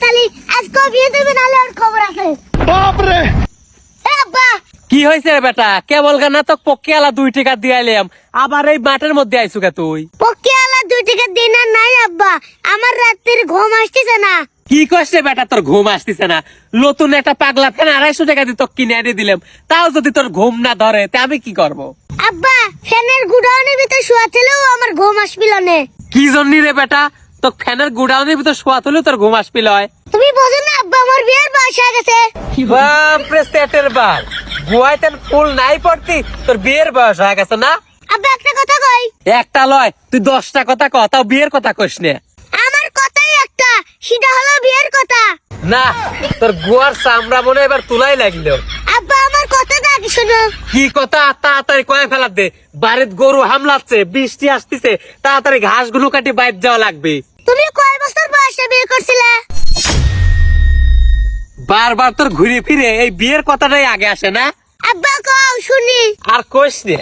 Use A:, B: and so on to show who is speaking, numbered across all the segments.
A: খালি আজকে বিয়ে দেবে নালে ওর খবর আছে।
B: বাপ রে
A: আব্বা
C: কি হয়েছে রে বেটা? কেবল গানা তো পক্ষে আলা 2 টাকা দিয়াইলাম, আবার এই মাঠের মধ্যে আইসু কে তুই?
A: পক্ষে আলা 2 টাকা দিন আর নাই আব্বা, আমার রাতের ঘুম আসতেছে না।
C: কি কইছ রে বেটা, তোর ঘুম আসতিছে না? নতুন একটা পাগলা ফ্যান 250 টাকা দিয়ে তো কিনে এনে দিলাম, তাও যদি তোর ঘুম না ধরে তে আমি কি করব?
A: আব্বা ফ্যানের গুড়াউনের ভিতর শুয়া ছিলেও আমার ঘুম আসবিল না।
C: কি জন্যি রে বেটা? তো ফ্যানের গুডাউনের ভিতর শোয়া হলেও তোর ঘুম আসপিল হয়?
A: তুমি বোঝো না আব্বা, আমার বিয়ের বয়স হয়ে গেছে।
C: বাপরে সেটের বাল, গুয়াইতেন ফুল নাই পড়তি, তোর বিয়ের বয়স হয়ে গেছে না?
A: আব্বা একটা কথা কই।
C: একটা লয় তুই 10টা কথা ক, তাও বিয়ের কথা কইস না।
A: আমার কথাই একটা, সেটা হলো বিয়ের কথা।
C: না, তোর গুয়ার চামড়া মনে হয় এবার তুলাই লাগলো।
A: আব্বা আমার কথাটা আগে শোনো।
C: কি কথা? তাড়াতাড়ি কয়ে ফেলার দে, বাড়ির গরু হামলাচ্ছে, বৃষ্টি আসতেছে, তাড়াতাড়ি ঘাস গুলো কাটি বাইর যাওয়া লাগবে।
A: তুমি কয় বছর বয়সে বিয়ে করছিলে?
C: বারবার তোর ঘুরে ফিরে এই বিয়ের কথাটাই আগে আসে না?
A: আব্বা কও শুনি।
C: আর কইস নে,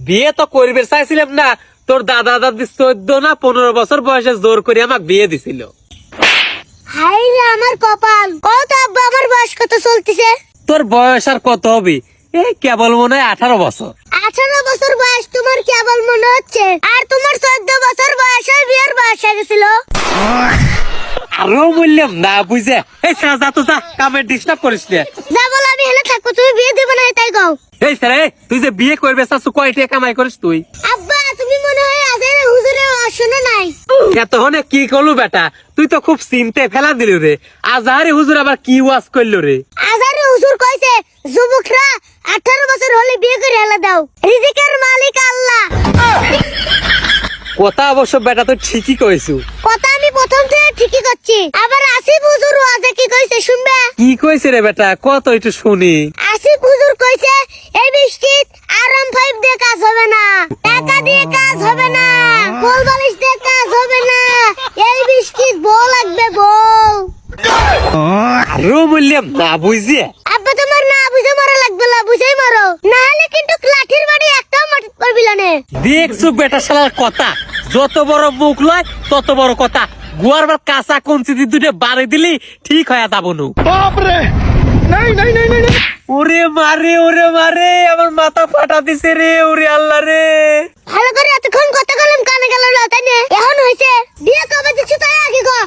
C: বিয়ে তো করবে চাইছিলাম না, তোর দাদা দাদি 14 না 15 বছর বয়সে জোর করে আমাকে বিয়ে দিছিল।
A: হাই রে আমার কপাল। কও তো আব্বা আমার বয়স কত চলতেছে?
C: তোর বয়স আর কত হবে? এই কেবল মনে হয় 18 বছর।
A: 18 বছর বয়স তোমার কেবল মনে হচ্ছে, আর তোমার 14 বছর বয়সে বিয়ের বয়স হয়ে গেছিল।
C: আরো বললাম না বুঝে, এই সারা যা তো যা, কামে ডিস্টার্ব করিস না।
A: যা বল আমি হেলে থাকবো, তুমি বিয়ে দেবে না তাই কও।
C: এই স্যার, তুই যে বিয়ে করবে চাচ্ছু, কয় টাকা কামাই করিস তুই?
A: আব্বা তুমি মনে হয় আজের হুজুরে শোনো নাই।
C: এতক্ষণে কি করলু বেটা? তুই তো খুব চিনতে ফেলা দিল রে। আজহারি হুজুর আবার কি ওয়াজ করলো রে?
A: আজের হুজুর কইছে যুবকরা 18 বছর হলে বিয়ে করে হেলে দাও, রিজিকের মালিক আল্লাহ।
C: কথা অবশ্য বেটা তুই ঠিকই কইছু।
A: কথা আমি প্রথম থেকে ঠিকই করছি। আবার আসিফ হুজুর ওয়াজে কি কইছে শুনবে?
C: কি কইছে রে বেটা, কত একটু শুনি।
A: আসিফ হুজুর কইছে এই বৃষ্টিত আরাম 5 দিয়ে কাজ হবে না, টাকা দিয়ে কাজ হবে না, বল বালিশ দিয়ে কাজ হবে না, এই বৃষ্টিত বউ লাগবে বউ।
C: আরো বললাম না বুঝে।
A: আব্বা তোমার না বুঝে মারা লাগবে না, বুঝেই মারো, না হলে কিন্তু লাঠির বাড়ি একটাও মাটিত পড়বি না।
C: দেখছু বেটা শালার কথা, যত বড় মুখ লয় তত বড় কথা। গুয়ার বার কাঁচা কঞ্চি দিয়ে 2টা বাড়ি দিলি ঠিক হয়ে যাবো নু।
B: বাপ রে নাই নাই নাই নাই নাই।
C: ওরে মারে, আমার মাথা ফাটা দিছে রে, ওরে আল্লাহ রে।
A: ভালো করে এতক্ষণ কথা কলম কানে গেল না তাই না? এখন হইছে বিয়ে কবে দিচ্ছ তাই আগে গো।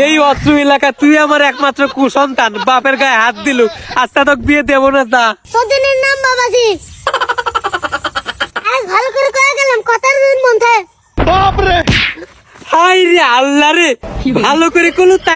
C: এই অত্র এলাকা তুই আমার একমাত্র কুসন্তান, বাপের গায়ে হাত দিলু, আজকে তোকে বিয়ে দেবো না। যা।
A: সদিনের নাম বাবাজি। আজ ভালো করে কয়ে গেলাম কথার মন থাকে।
B: বাপ রে
C: হাই রে আল্লাহ রে, ভালো করে কলু।